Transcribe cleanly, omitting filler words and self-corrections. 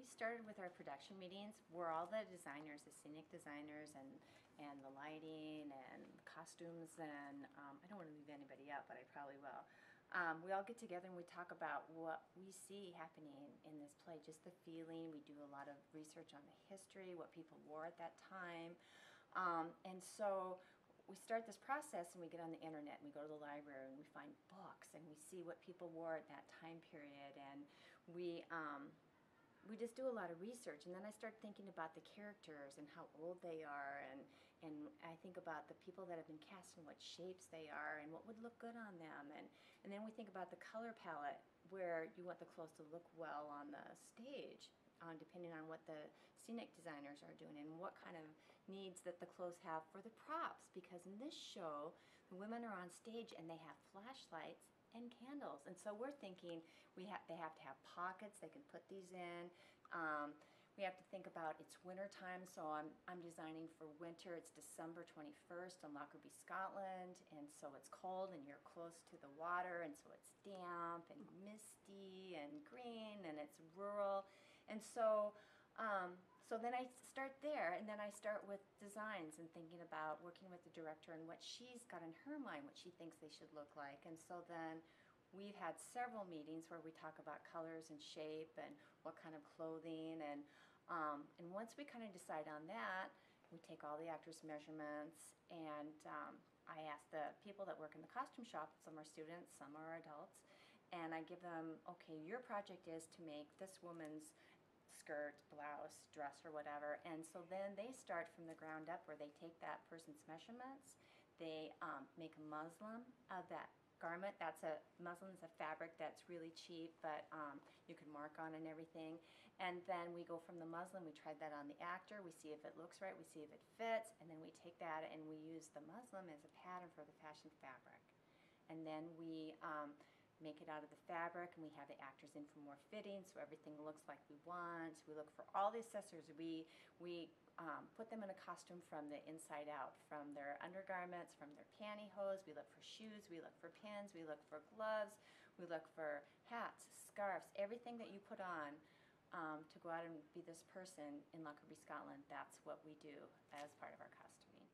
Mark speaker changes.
Speaker 1: we started with our production meetings where all the designers, the scenic designers and the lighting and the costumes and I don't want to leave anybody out, but I probably will. We all get together and we talk about what we see happening in this play, just the feeling. We do a lot of research on the history, what people wore at that time. And so we start this process and we get on the internet and we go to the library and we find books and we see what people wore at that time period, and we just do a lot of research. And then I start thinking about the characters and how old they are, and I think about the people that have been cast and what shapes they are and what would look good on them, and then we think about the color palette where you want the clothes to look well on the stage, depending on what the scenic designers are doing and what kind of needs that the clothes have for the props, because in this show the women are on stage and they have flashlights and candles, and so we're thinking they have to have pockets they can put these in. We have to think about it's winter time, so I'm designing for winter. It's December 21st in Lockerbie, Scotland, and so it's cold and you're close to the water, and so it's damp and misty and green and it's rural. And so so then I start there, and then I start with designs and thinking about working with the director and what she's got in her mind, what she thinks they should look like. And so then we've had several meetings where we talk about colors and shape and what kind of clothing, and once we kind of decide on that, we take all the actors' measurements, and I ask the people that work in the costume shop, some are students, some are adults, and I give them, okay, your project is to make this woman's skirt, blouse, dress, or whatever. And so then they start from the ground up where they take that person's measurements, they make a muslin of that garment. Muslin is a fabric that's really cheap, but you can mark on and everything. And then we go from the muslin, we try that on the actor, we see if it looks right, we see if it fits, and then we take that and we use the muslin as a pattern for the fashion fabric. And then we make it out of the fabric, and we have the actors in for more fitting, so everything looks like we want. We look for all the accessories. We put them in a costume from the inside out, from their undergarments, from their pantyhose. We look for shoes, we look for pins, we look for gloves, we look for hats, scarves, everything that you put on to go out and be this person in Lockerbie, Scotland. That's what we do as part of our costuming.